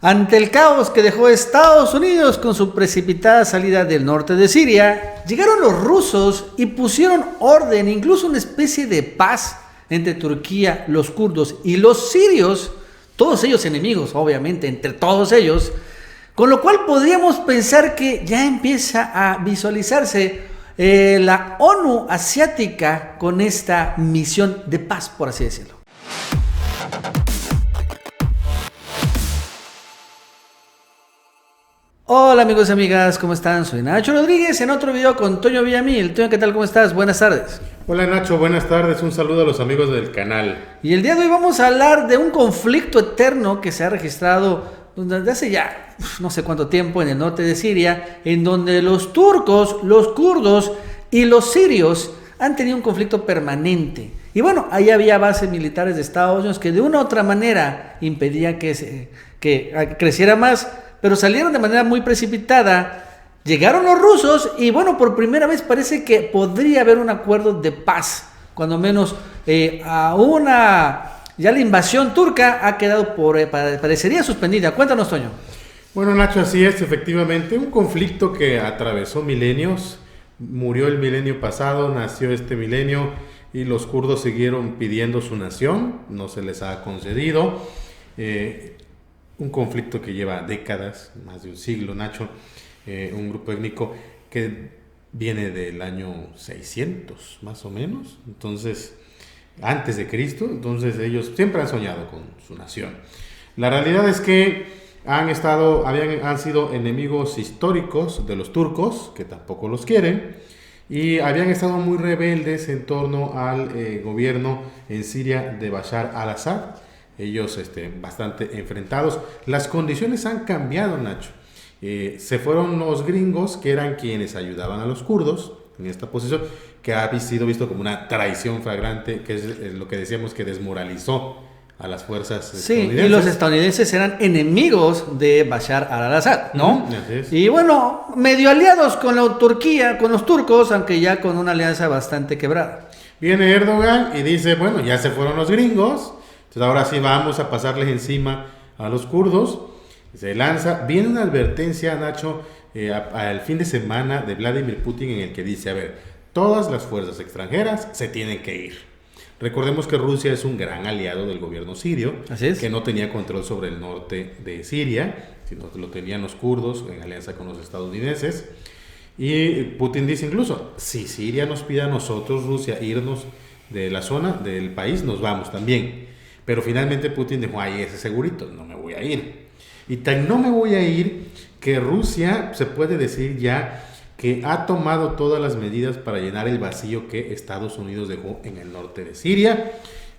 Ante el caos que dejó Estados Unidos con su precipitada salida del norte de Siria, llegaron los rusos y pusieron orden, incluso una especie de paz entre Turquía, los kurdos y los sirios, todos ellos enemigos, obviamente, entre todos ellos, con lo cual podríamos pensar que ya empieza a visualizarse la ONU asiática con esta misión de paz, por así decirlo. Hola amigos y amigas, ¿cómo están? Soy Nacho Rodríguez en otro video con Toño Villamil. Toño, ¿qué tal? ¿Cómo estás? Buenas tardes. Hola Nacho, buenas tardes. Un saludo a los amigos del canal. Y el día de hoy vamos a hablar de un conflicto eterno que se ha registrado desde hace ya no sé cuánto tiempo en el norte de Siria, en donde los turcos, los kurdos y los sirios han tenido un conflicto permanente. Y bueno, ahí había bases militares de Estados Unidos que de una u otra manera impedía que creciera más, pero salieron de manera muy precipitada. Llegaron los rusos y bueno, por primera vez parece que podría haber un acuerdo de paz, cuando menos ya la invasión turca ha quedado parecería suspendida. Cuéntanos, Toño. Bueno, Nacho, así es, efectivamente, un conflicto que atravesó milenios, murió el milenio pasado, nació este milenio y los kurdos siguieron pidiendo su nación, no se les ha concedido. Un conflicto que lleva décadas, más de un siglo, Nacho, un grupo étnico que viene del año 600, más o menos, entonces, antes de Cristo, entonces ellos siempre han soñado con su nación. La realidad es que han sido enemigos históricos de los turcos, que tampoco los quieren, y habían estado muy rebeldes en torno al gobierno en Siria de Bashar al-Assad. Ellos bastante enfrentados. Las condiciones han cambiado, Nacho. Se fueron los gringos, que eran quienes ayudaban a los kurdos en esta posición, que ha sido visto como una traición flagrante, que es lo que decíamos que desmoralizó a las fuerzas estadounidenses. Sí, y los estadounidenses eran enemigos de Bashar al-Assad, ¿no? Así es. Y bueno, medio aliados con la Turquía, con los turcos, aunque ya con una alianza bastante quebrada. Viene Erdogan y dice, bueno, ya se fueron los gringos, entonces ahora sí vamos a pasarles encima a los kurdos. Se lanza, viene una advertencia, Nacho, al fin de semana de Vladimir Putin, en el que dice, a ver, todas las fuerzas extranjeras se tienen que ir. Recordemos que Rusia es un gran aliado del gobierno sirio, que no tenía control sobre el norte de Siria, sino que lo tenían los kurdos en alianza con los estadounidenses. Y Putin dice incluso, si Siria nos pide a nosotros, Rusia, irnos de la zona, del país, nos vamos también. Pero finalmente Putin dijo, ay, ese segurito, no me voy a ir. Y tan no me voy a ir que Rusia se puede decir ya que ha tomado todas las medidas para llenar el vacío que Estados Unidos dejó en el norte de Siria.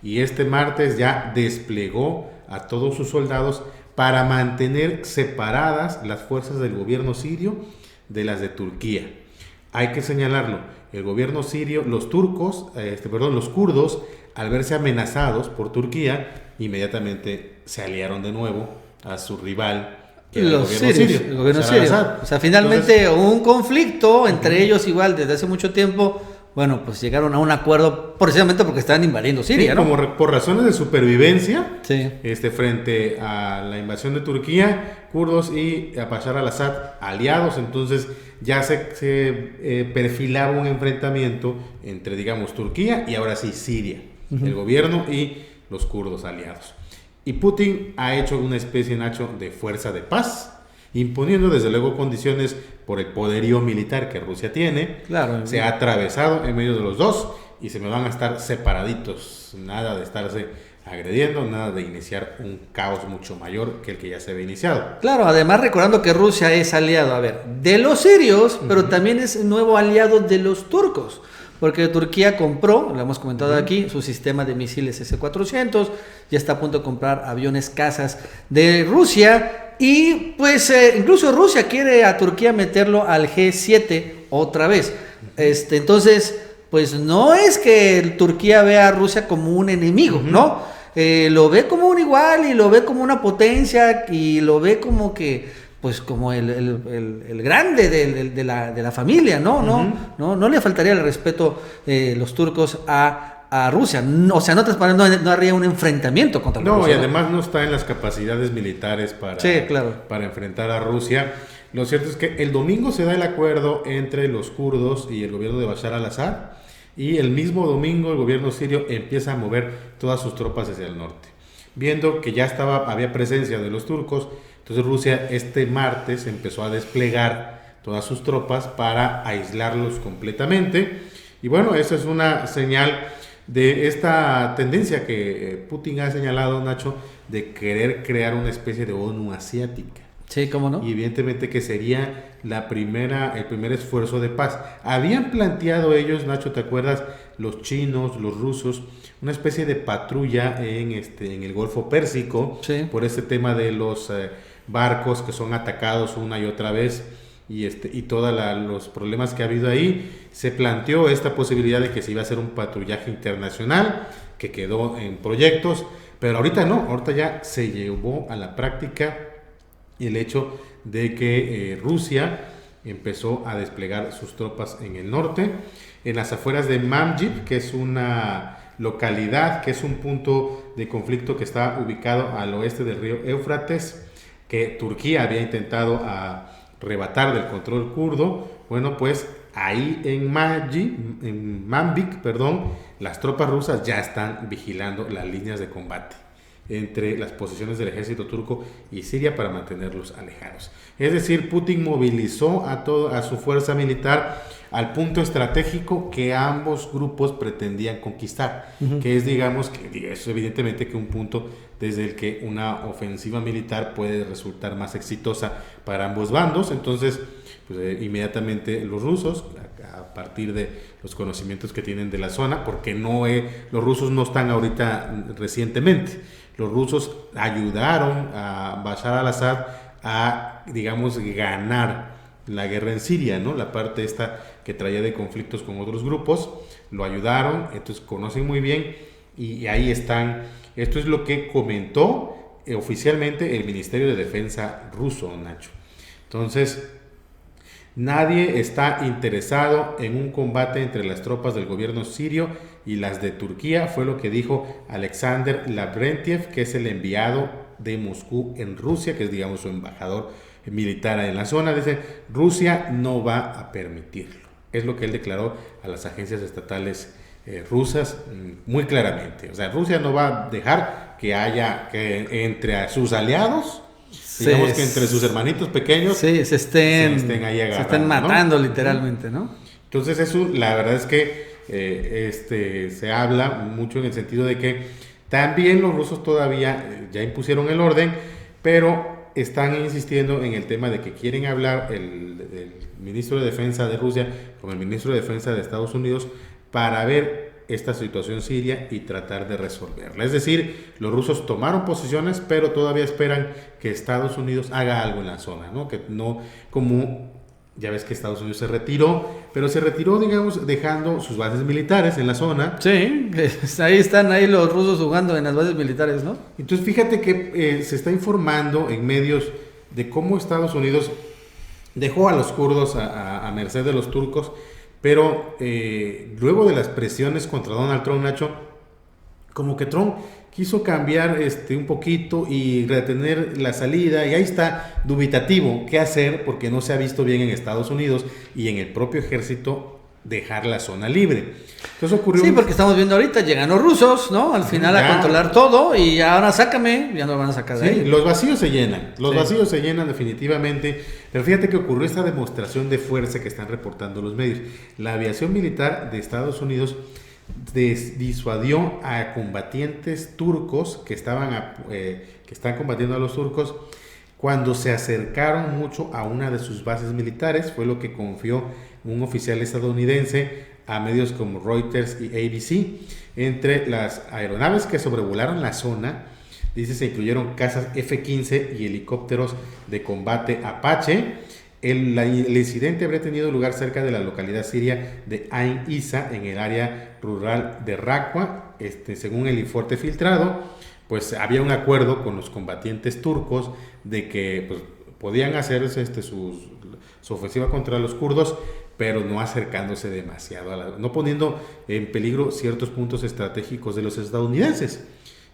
Y este martes ya desplegó a todos sus soldados para mantener separadas las fuerzas del gobierno sirio de las de Turquía. Hay que señalarlo, el gobierno sirio, los kurdos, al verse amenazados por Turquía, inmediatamente se aliaron de nuevo a su rival, que era el gobierno sirio. O sea, finalmente entonces, un conflicto entre ellos igual desde hace mucho tiempo. Bueno, pues llegaron a un acuerdo precisamente porque estaban invadiendo Siria, ¿no? Como por razones de supervivencia, sí. Frente a la invasión de Turquía, kurdos y a Bashar al-Assad aliados, entonces ya se perfilaba un enfrentamiento entre, digamos, Turquía y ahora sí Siria, el gobierno y los kurdos aliados. Y Putin ha hecho una especie, Nacho, de fuerza de paz, imponiendo desde luego condiciones por el poderío militar que Rusia tiene. Claro. Se ha atravesado en medio de los dos y se me van a estar separaditos. Nada de estarse agrediendo, nada de iniciar un caos mucho mayor que el que ya se había iniciado. Claro, además recordando que Rusia es aliado, de los sirios, pero también es nuevo aliado de los turcos. Porque Turquía compró, lo hemos comentado aquí, su sistema de misiles S-400, ya está a punto de comprar aviones cazas de Rusia y pues incluso Rusia quiere a Turquía meterlo al G7 otra vez. Entonces, pues no es que Turquía vea a Rusia como un enemigo, ¿no? Lo ve como un igual y lo ve como una potencia y lo ve como que pues como el grande de la familia, ¿no? No le faltaría el respeto los turcos a a Rusia. No, o sea, en otras palabras, no habría un enfrentamiento contra Rusia. No, y además no está en las capacidades militares sí, claro, para enfrentar a Rusia. Lo cierto es que el domingo se da el acuerdo entre los kurdos y el gobierno de Bashar al-Assad, y el mismo domingo el gobierno sirio empieza a mover todas sus tropas hacia el norte. Viendo que ya había presencia de los turcos, entonces Rusia este martes empezó a desplegar todas sus tropas para aislarlos completamente. Y bueno, eso es una señal de esta tendencia que Putin ha señalado, Nacho, de querer crear una especie de ONU asiática. Sí, ¿cómo no? Y evidentemente que sería el primer esfuerzo de paz. Habían planteado ellos, Nacho, ¿te acuerdas? Los chinos, los rusos, una especie de patrulla en el Golfo Pérsico, sí, por este tema de los barcos que son atacados una y otra vez, y todos los problemas que ha habido ahí. Se planteó esta posibilidad de que se iba a hacer un patrullaje internacional, que quedó en proyectos, pero ahorita no, ahorita ya se llevó a la práctica el hecho de que Rusia empezó a desplegar sus tropas en el norte, en las afueras de Manbij, que es una localidad, que es un punto de conflicto que está ubicado al oeste del río Éufrates, que Turquía había intentado arrebatar del control kurdo. Bueno, pues ahí en Manbij, las tropas rusas ya están vigilando las líneas de combate entre las posiciones del ejército turco y Siria para mantenerlos alejados. Es decir, Putin movilizó a su fuerza militar al punto estratégico que ambos grupos pretendían conquistar, que es, digamos, que es evidentemente que un punto desde el que una ofensiva militar puede resultar más exitosa para ambos bandos. Entonces, pues, inmediatamente los rusos, a partir de los conocimientos que tienen de la zona, porque los rusos no están ahorita recientemente, los rusos ayudaron a Bashar al-Assad a, digamos, ganar la guerra en Siria, ¿no? La parte esta que traía de conflictos con otros grupos, lo ayudaron, entonces conocen muy bien y ahí están. Esto es lo que comentó oficialmente el Ministerio de Defensa ruso, Nacho. Entonces, nadie está interesado en un combate entre las tropas del gobierno sirio y las de Turquía, fue lo que dijo Alexander Lavrentiev, que es el enviado de Moscú en Rusia, que es, digamos, su embajador militar en la zona. Dice, Rusia no va a permitirlo. Es lo que él declaró a las agencias estatales rusas muy claramente. O sea, Rusia no va a dejar que entre sus aliados, digamos que entre sus hermanitos pequeños, se estén ahí agarrando, se estén matando, ¿no? Literalmente, ¿no? Entonces eso, la verdad es que se habla mucho en el sentido de que también los rusos todavía ya impusieron el orden, pero están insistiendo en el tema de que quieren hablar el ministro de Defensa de Rusia con el ministro de Defensa de Estados Unidos para ver esta situación siria y tratar de resolverla. Es decir, los rusos tomaron posiciones, pero todavía esperan que Estados Unidos haga algo en la zona, ¿no? Que no, como ya ves que Estados Unidos se retiró, pero se retiró, digamos, dejando sus bases militares en la zona. Sí, ahí están los rusos jugando en las bases militares, ¿no? Entonces, fíjate que se está informando en medios de cómo Estados Unidos dejó a los kurdos a merced de los turcos, pero luego de las presiones contra Donald Trump, Nacho, como que Trump quiso cambiar un poquito y retener la salida, y ahí está dubitativo qué hacer, porque no se ha visto bien en Estados Unidos y en el propio ejército dejar la zona libre. Entonces ocurrió... Sí, porque estamos viendo ahorita, llegan los rusos, ¿no? Al final a controlar todo, y ahora sácame, ya no lo van a sacar de ahí. Los vacíos se llenan, vacíos se llenan definitivamente, pero fíjate que ocurrió esta demostración de fuerza que están reportando los medios. La aviación militar de Estados Unidos disuadió a combatientes turcos que están combatiendo a los turcos cuando se acercaron mucho a una de sus bases militares. Fue lo que confió un oficial estadounidense a medios como Reuters y ABC. Entre las aeronaves que sobrevolaron la zona, dice, se incluyeron cazas F-15 y helicópteros de combate Apache. El incidente habría tenido lugar cerca de la localidad siria de Ain Issa, en el área rural de Raqqa. Según el informe filtrado, pues había un acuerdo con los combatientes turcos de que pues, podían hacer su ofensiva contra los kurdos, pero no acercándose demasiado, no poniendo en peligro ciertos puntos estratégicos de los estadounidenses.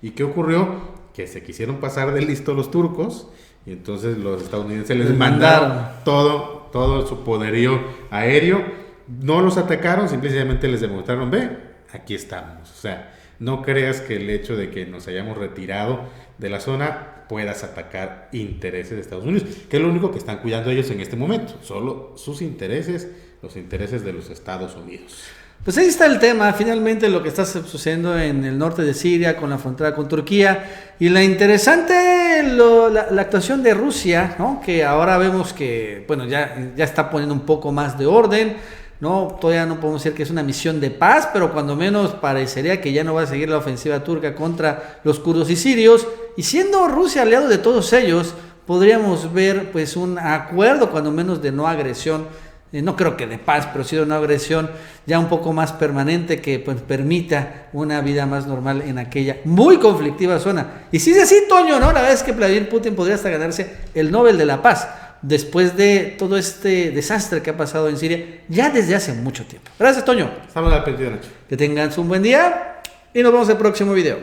¿Y qué ocurrió? Que se quisieron pasar de listo los turcos, y entonces los estadounidenses les mandaron todo su poderío aéreo. No los atacaron, simplemente les demostraron, ve, aquí estamos. O sea, no creas que el hecho de que nos hayamos retirado de la zona puedas atacar intereses de Estados Unidos, que es lo único que están cuidando ellos en este momento, solo sus intereses, los intereses de los Estados Unidos. Pues ahí está el tema, finalmente lo que está sucediendo en el norte de Siria con la frontera con Turquía y la interesante la actuación de Rusia, ¿no? Que ahora vemos que bueno ya está poniendo un poco más de orden, ¿no? Todavía no podemos decir que es una misión de paz, pero cuando menos parecería que ya no va a seguir la ofensiva turca contra los kurdos y sirios, y siendo Rusia aliado de todos ellos, podríamos ver pues un acuerdo cuando menos de no agresión. No creo que de paz, pero sí de una agresión ya un poco más permanente que pues, permita una vida más normal en aquella muy conflictiva zona. Y si es así, Toño, ¿no? La verdad es que Vladimir Putin podría hasta ganarse el Nobel de la Paz después de todo este desastre que ha pasado en Siria ya desde hace mucho tiempo. Gracias, Toño. Estamos a la pendiente, Nacho. Que tengan un buen día y nos vemos en el próximo video.